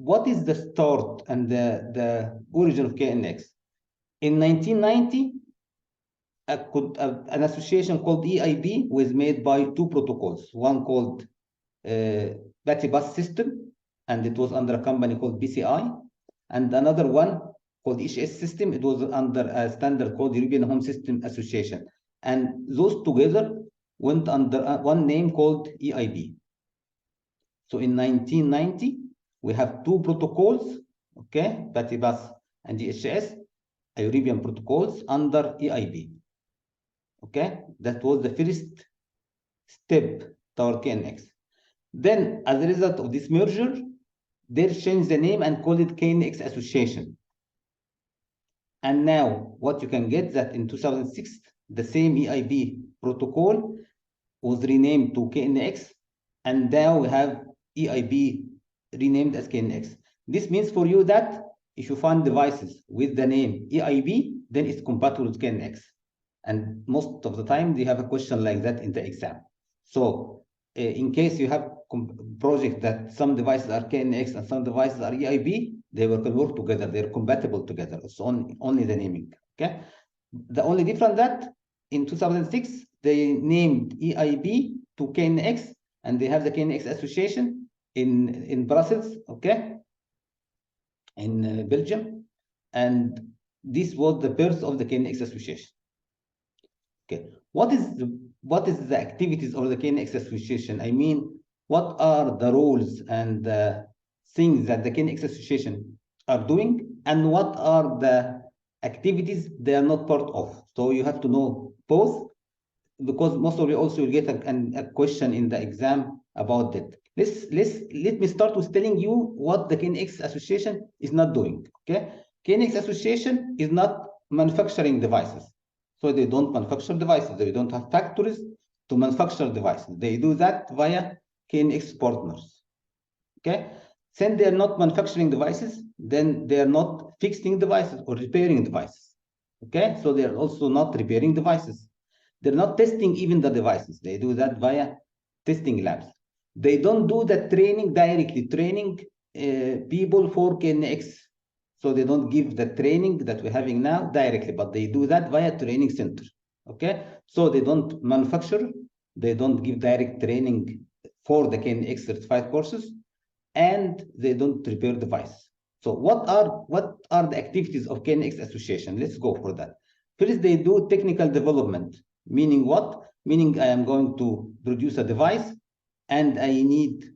what is the start and the origin of KNX? In 1990, an association called EIB was made by two protocols, one called battery bus system, and it was under a company called BCI, and another one called HS system. It was under a standard called European Home System Association, and those together went under one name called EIB. So in 1990, we have two protocols, okay, battery bus and HS, European protocols under EIB. Okay, that was the first step toward KNX. Then, as a result of this merger, they changed the name and called it KNX Association. And now, what you can get that in 2006, the same EIB protocol was renamed to KNX, and now we have EIB renamed as KNX. This means for you that if you find devices with the name EIB, then it's compatible with KNX. And most of the time, they have a question like that in the exam. So in case you have project that some devices are KNX and some devices are EIB, they will work together. They're compatible together. It's only the naming. Okay. The only difference that in 2006 they named EIB to KNX, and they have the KNX Association in Brussels. Okay. In Belgium, and this was the birth of the KNX Association. Okay, what is the activities of the KNX Association? I mean, what are the roles and the things that the KNX Association are doing, and what are the activities they are not part of? So you have to know both, because most of you also will get a question in the exam about that. Let me start with telling you what the KNX Association is not doing. Okay, KNX Association is not manufacturing devices. So they don't manufacture devices. They don't have factories to manufacture devices. They do that via KNX partners. Okay? Since they are not manufacturing devices, then they are not fixing devices or repairing devices. Okay? So they are also not repairing devices. They're not testing even the devices. They do that via testing labs. They don't do the training directly, training people for KNX. So they don't give the training that we're having now directly, but they do that via training center. Okay, so they don't manufacture, they don't give direct training for the KNX certified courses, and they don't repair devices. So what are the activities of KNX Association? Let's go for that. First, they do technical development. Meaning what? Meaning I am going to produce a device, and I need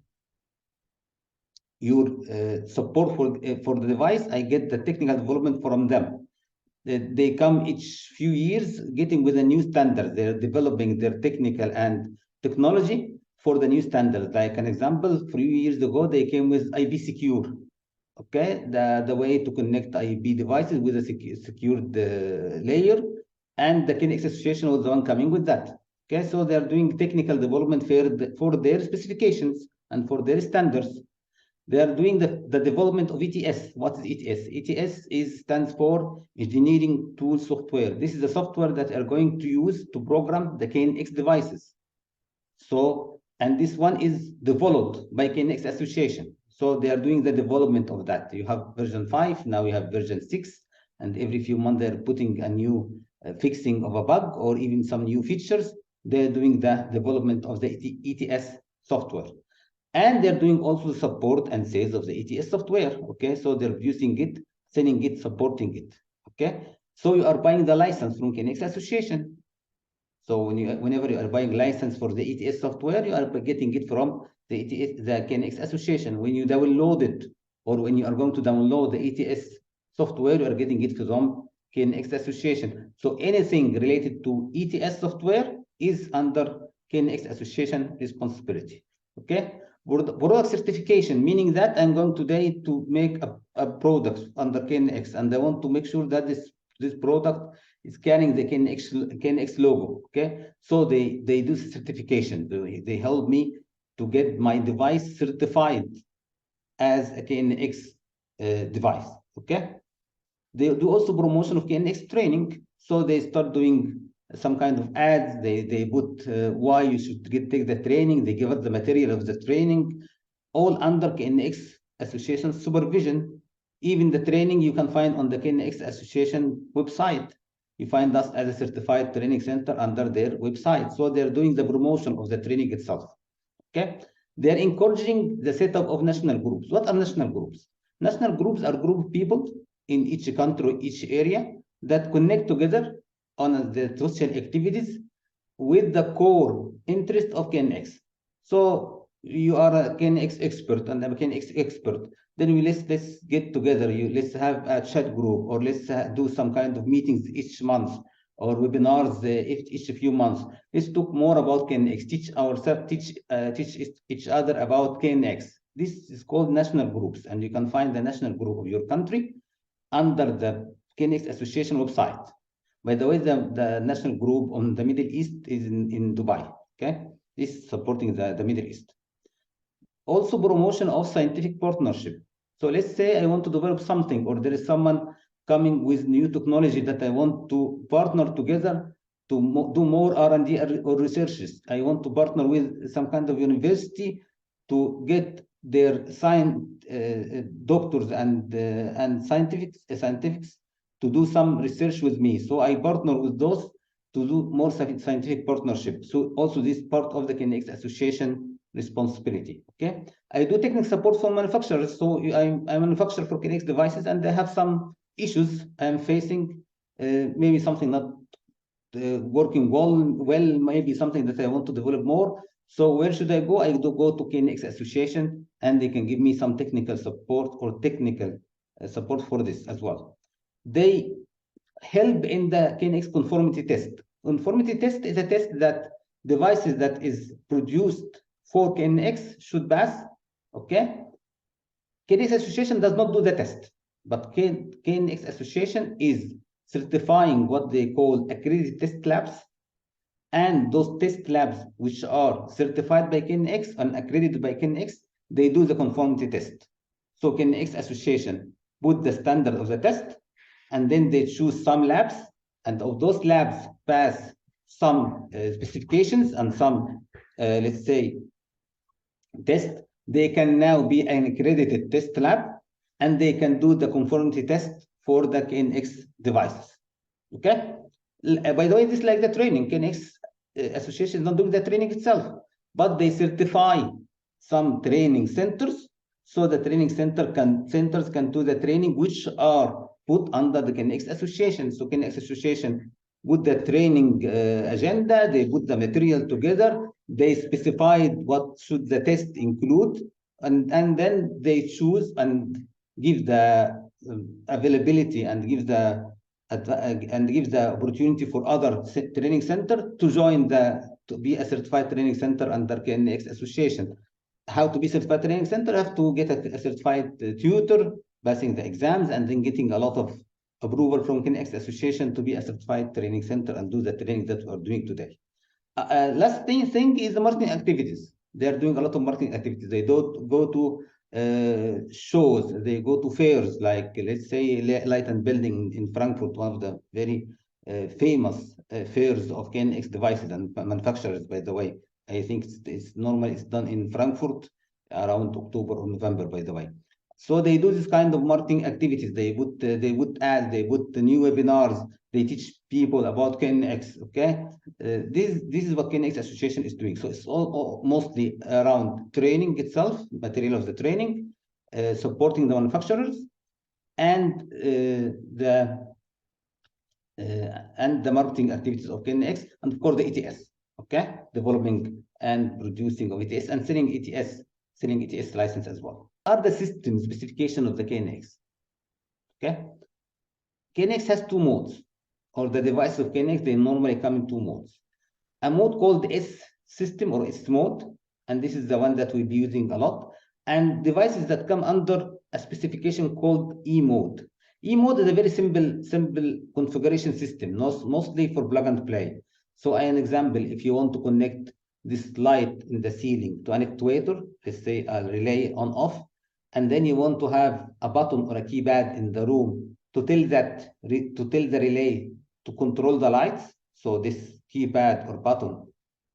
your support for the device. I get the technical development from them. They come each few years getting with a new standard. They're developing their technical and technology for the new standard. Like an example, a few years ago, they came with IB Secure. Okay, the way to connect IB devices with a secured layer, and the KNX Association was the one coming with that. Okay, so they're doing technical development for their specifications and for their standards. They are doing the development of ETS. What is ETS? ETS stands for Engineering Tool Software. This is the software that are going to use to program the KNX devices. So, and this one is developed by KNX Association. So they are doing the development of that. You have version 5, now you have version 6, and every few months they're putting a new fixing of a bug or even some new features. They're doing the development of the ETS software. And they're doing also support and sales of the ETS software. Okay, so they're using it, selling it, supporting it. Okay, so you are buying the license from KNX Association. So whenever you are buying license for the ETS software, you are getting it from the KNX Association. When you download it, or when you are going to download the ETS software, you are getting it from KNX Association. So anything related to ETS software is under KNX Association responsibility. Okay. Product certification, meaning that I'm going today to make a product under KNX, and I want to make sure that this product is carrying the KNX logo. Okay, so they do certification. They help me to get my device certified as a KNX device. Okay, they do also promotion of KNX training. So they start doing some kind of ads. They put why you should take the training. They give us the material of the training, all under KNX Association supervision. Even the training you can find on the KNX Association website. You find us as a certified training center under their website. So they're doing the promotion of the training itself. Okay. They're encouraging the setup of national groups. What are national groups? National groups are group of people in each country, each area that connect together on the social activities with the core interest of KNX. So you are a KNX expert and I'm a KNX expert. Then let's get together. Let's have a chat group, or let's do some kind of meetings each month, or webinars each few months. Let's talk more about KNX. Teach ourselves, teach each other about KNX. This is called national groups, and you can find the national group of your country under the KNX Association website. By the way, the national group on the Middle East is in Dubai. Okay, this is supporting the Middle East. Also, promotion of scientific partnership. So let's say I want to develop something, or there is someone coming with new technology that I want to partner together to do more R&D or researches. I want to partner with some kind of university to get their doctors and scientifics to do some research with me. So I partner with those to do more scientific partnership. So also this part of the KNX Association responsibility. Okay, I do technical support for manufacturers. So I manufacture for KNX devices, and they have some issues I'm facing. Maybe something not working well, maybe something that I want to develop more. So where should I go? I do go to KNX Association, and they can give me some technical support or technical support for this as well. They help in the KNX conformity test. Conformity test is a test that devices that is produced for KNX should pass. Okay. KNX Association does not do the test, but KNX Association is certifying what they call accredited test labs, and those test labs which are certified by KNX and accredited by KNX, they do the conformity test. So KNX Association put the standard of the test, and then they choose some labs, and of those labs pass some specifications and some, let's say, test. They can now be an accredited test lab, and they can do the conformity test for the KNX devices. Okay. By the way, this is like the training. KNX Association is not doing the training itself, but they certify some training centers, so the training centers can do the training which are put under the KNX Association. So KNX Association put the training agenda, they put the material together, they specified what should the test include, and then they choose and give the availability and give the opportunity for other training center to join to be a certified training center under KNX Association. How to be certified training center? Have to get a certified tutor, passing the exams, and then getting a lot of approval from KNX Association to be a certified training center and do the training that we are doing today. Last thing is the marketing activities. They are doing a lot of marketing activities. They don't go to shows, they go to fairs, like let's say Light and Building in Frankfurt, one of the very famous fairs of KNX devices and manufacturers, by the way. I think it's normally it's done in Frankfurt around October or November, by the way. So they do this kind of marketing activities. They put ads, they put the new webinars, they teach people about KNX. Okay, this is what KNX Association is doing. So it's all mostly around training itself, material of the training, supporting the manufacturers, and the marketing activities of KNX, and of course the ETS. Okay, developing and producing of ETS and selling ETS license as well. Are the system specification of the KNX. Okay, KNX has two modes, or the device of KNX, they normally come in two modes. A mode called S system or S mode, and this is the one that we'll be using a lot, and devices that come under a specification called E mode. E mode is a very simple configuration system, mostly for plug and play. So an example, if you want to connect this light in the ceiling to an actuator, let's say a relay on off, and then you want to have a button or a keypad in the room to tell the relay to control the lights. So this keypad or button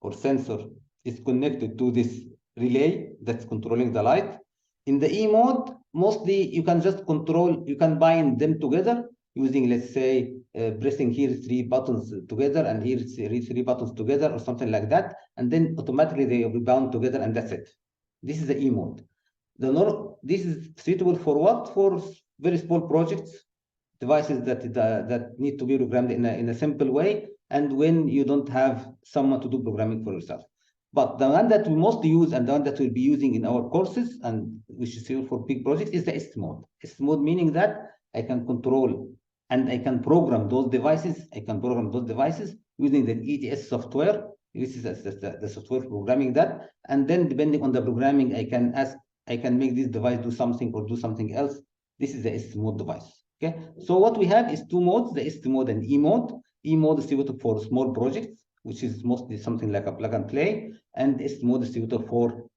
or sensor is connected to this relay that's controlling the light. In the E mode, mostly you can just control, you can bind them together using, let's say, pressing here 3 buttons together and here 3 buttons together or something like that, and then automatically they will be bound together, and that's it. This is the E mode. This is suitable for what? For very small projects, devices that need to be programmed in a simple way, and when you don't have someone to do programming for yourself. But the one that we mostly use and the one that we'll be using in our courses and which is suitable for big projects is the S mode. S mode meaning that I can control and I can program those devices. I can program those devices using the ETS software. This is the software programming that, and then depending on the programming, I can make this device do something or do something else. This is the S mode device. Okay, so what we have is two modes, the S mode and E mode. E mode is suitable for small projects, which is mostly something like a plug and play, and S mode is suitable for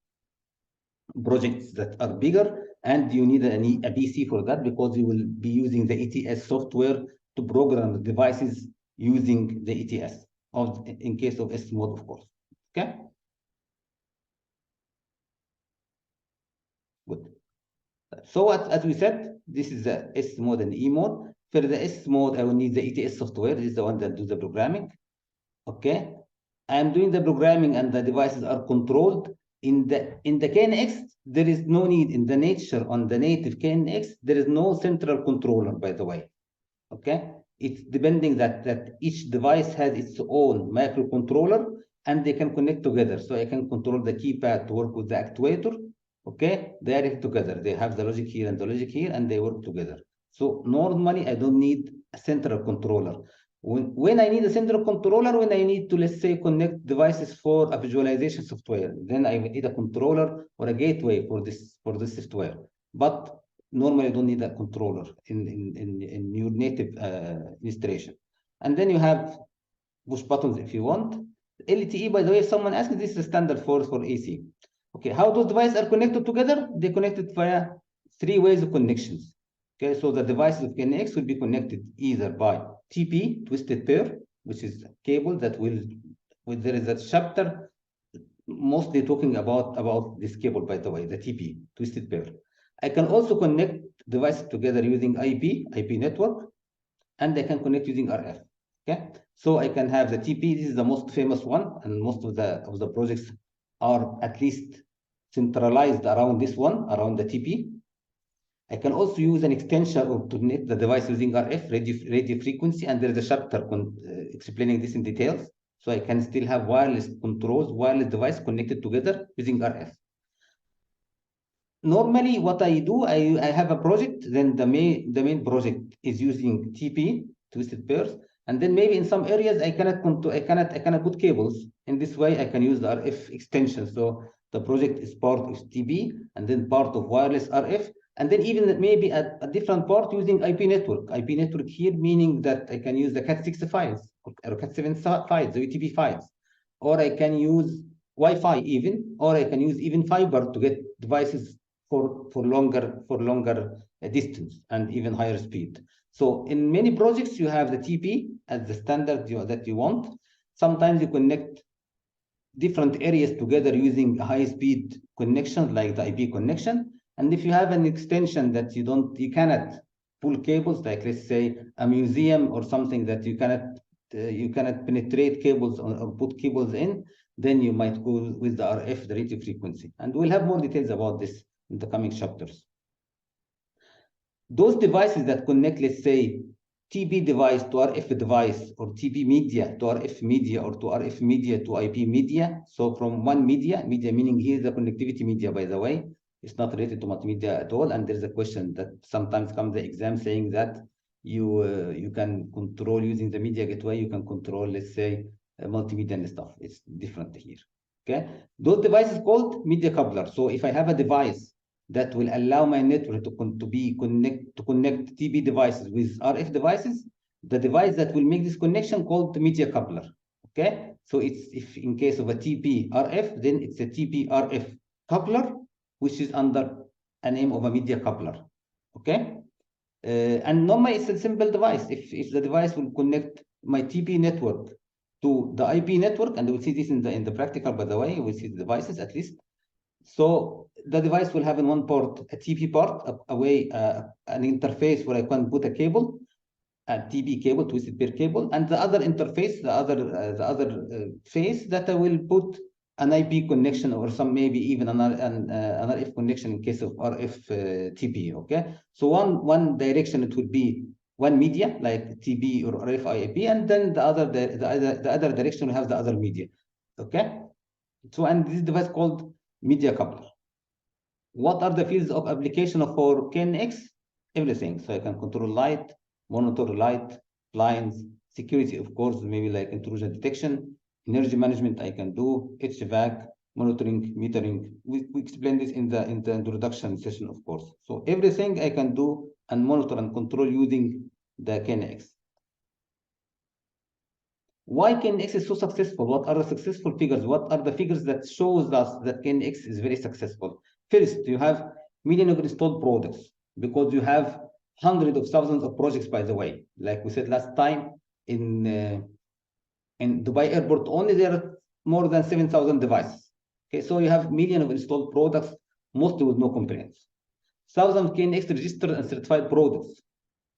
projects that are bigger, and you need a PC for that because you will be using the ETS software to program the devices using the ETS, in case of S mode, of course. Okay. Good. So as we said, this is the S mode and E mode. For the S mode, I will need the ETS software. This is the one that does the programming. Okay. I'm doing the programming and the devices are controlled. In the KNX, there is no need in the nature on the native KNX, there is no central controller, by the way. Okay. It's depending that each device has its own microcontroller and they can connect together. So I can control the keypad to work with the actuator. Okay, they are together. They have the logic here and the logic here, and they work together. So normally, I don't need a central controller. When I need a central controller, when I need to, let's say, connect devices for a visualization software, then I need a controller or a gateway for this software. But normally, I don't need a controller in your native installation. And then you have push buttons if you want. LTE, by the way, if someone asks, this is a standard for AC. Okay, how those devices are connected together? They connected via 3 ways of connections. Okay, so the devices of KNX will be connected either by TP, twisted pair, which is a cable that there is a chapter mostly talking about this cable, by the way, the TP, twisted pair. I can also connect devices together using IP network, and I can connect using RF. Okay, so I can have the TP. This is the most famous one, and most of the projects are at least centralized around this one, around the TP. I can also use an extension or to connect the device using RF, radio frequency, and there is a chapter explaining this in details. So I can still have wireless controls, wireless device connected together using RF. Normally, what I do, I have a project, then the main project is using TP, twisted pairs, and then maybe in some areas I cannot put cables. In this way, I can use the RF extension. So the project is part of TP and then part of wireless RF, and then even maybe a different part using IP network. IP network here meaning that I can use the Cat6 files or Cat7 files, the UTP files, or I can use Wi-Fi even, or I can use even fiber to get devices for longer distance and even higher speed. So in many projects, you have the TP as the standard that you want. Sometimes you connect different areas together using high-speed connections like the IP connection. And if you have an extension that you cannot pull cables, like let's say a museum or something that you cannot penetrate cables or put cables in, then you might go with the RF, the radio frequency. And we'll have more details about this in the coming chapters. Those devices that connect, let's say, TP device to RF device, or TP media to RF media, or to RF media to IP media. So from one media meaning here the connectivity media, by the way, it's not related to multimedia at all. And there's a question that sometimes comes the exam saying that you can control using the media gateway, you can control, let's say, multimedia and stuff. It's different here. Okay, those devices called media coupler. So if I have a device that will allow my network to connect TP devices with RF devices, the device that will make this connection called the media coupler. Okay, so if in case of a TP RF, then it's a TP RF coupler, which is under a name of a media coupler. Okay, and normally it's a simple device. If the device will connect my TP network to the IP network, and we'll see this in the practical, by the way, we'll see the devices at least. So the device will have in one port a TP part, an interface where I can put a cable, a TP cable, twisted pair cable, and the other interface, the other face that I will put an IP connection or some maybe even an RF connection in case of RF TP. Okay, so one direction it will be one media like TP or RF IP, and then the other direction will have the other media. Okay, so and this device called media coupler. What are the fields of application for KNX? Everything. So I can control light, monitor light, blinds, security, of course, maybe like intrusion detection, energy management I can do, HVAC, monitoring, metering. We explained this in the introduction session, of course. So everything I can do and monitor and control using the KNX. Why KNX is so successful? What are the successful figures? What are the figures that shows us that KNX is very successful? First, you have millions of installed products because you have hundreds of thousands of projects, by the way. Like we said last time, in Dubai airport only, there are more than 7,000 devices. Okay, so you have millions of installed products, mostly with no complaints. Thousands of KNX registered and certified products.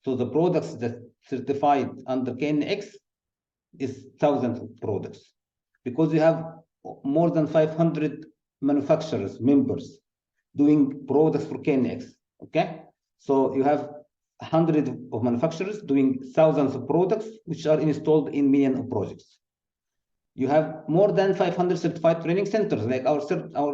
So the products that certified under KNX is thousands of products because you have more than 500 manufacturers, members doing products for KNX. Okay, so you have hundreds of manufacturers doing thousands of products which are installed in millions of projects. You have more than 500 certified training centers like our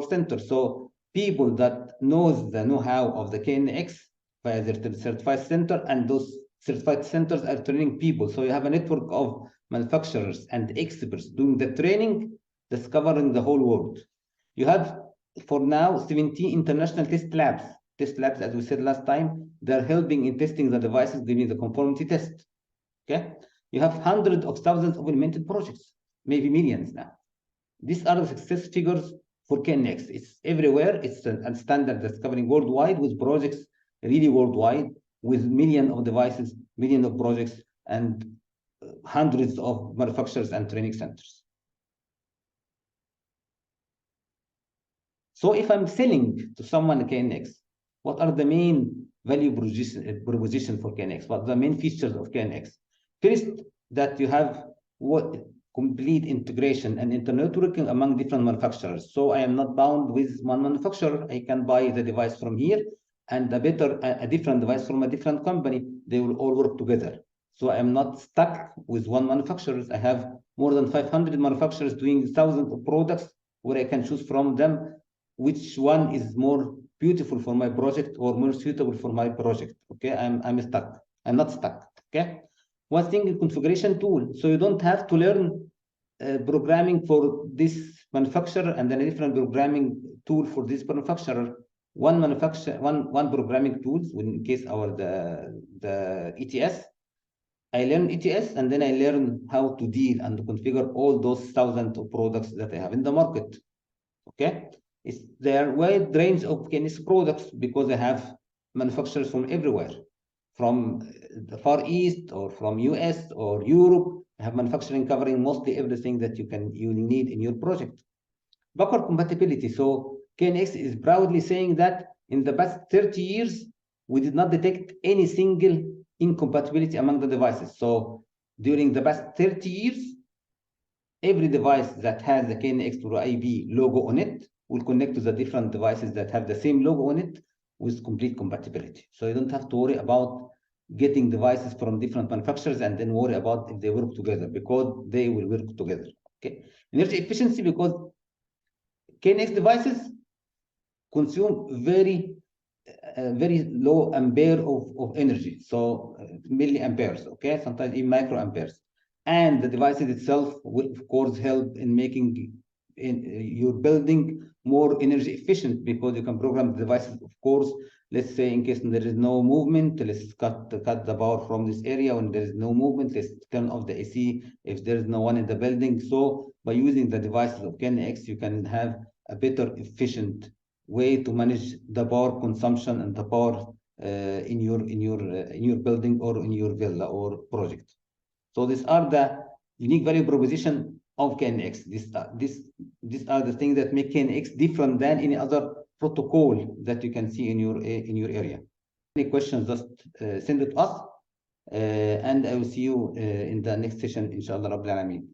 center. So people that knows the know-how of the KNX via their certified center, and those certified centers are training people. So you have a network of manufacturers and experts doing the training that's covering the whole world. You have, for now, 17 international test labs. Test labs, as we said last time, they're helping in testing the devices, giving the conformity test. Okay, you have hundreds of thousands of implemented projects, maybe millions now. These are the success figures for KNX. It's everywhere. It's a standard that's covering worldwide with projects really worldwide with millions of devices, millions of projects, and hundreds of manufacturers and training centers. So if I'm selling to someone KNX, what are the main value proposition for KNX? What are the main features of KNX? First, that you have complete integration and internetworking among different manufacturers. So I am not bound with one manufacturer. I can buy the device from here and a different device from a different company. They will all work together. So I am not stuck with one manufacturer. I have more than 500 manufacturers doing thousands of products where I can choose from them which one is more beautiful for my project or more suitable for my project. Okay, I'm stuck. I'm not stuck. Okay. One single configuration tool. So you don't have to learn programming for this manufacturer and then a different programming tool for this manufacturer. One programming tools. In case the ETS, I learn ETS and then I learn how to deal and configure all those thousands of products that I have in the market. Okay, there are wide range of KNX products because I have manufacturers from everywhere, from the Far East or from US or Europe. I have manufacturing covering mostly everything that you need in your project. Backward compatibility. So KNX is proudly saying that in the past 30 years, we did not detect any single incompatibility among the devices. So during the past 30 years, every device that has the KNX or IB logo on it will connect to the different devices that have the same logo on it with complete compatibility. So you don't have to worry about getting devices from different manufacturers and then worry about if they work together, because they will work together. Okay. Energy efficiency, because KNX devices consume very low ampere of energy, so milliamperes, okay, sometimes even microamperes. And the devices itself will, of course, help in making your building more energy efficient, because you can program the devices, of course. Let's say in case there is no movement, let's cut the power from this area. When there is no movement, let's turn off the AC if there is no one in the building. So by using the devices of KNX, you can have a better efficient way to manage the power consumption and the power in your building or in your villa or project. So these are the unique value proposition of KNX. These are the things that make KNX different than any other protocol that you can see in your area. Any questions, just send it us, and I will see you in the next session, inshallah, Rabbil Alameen.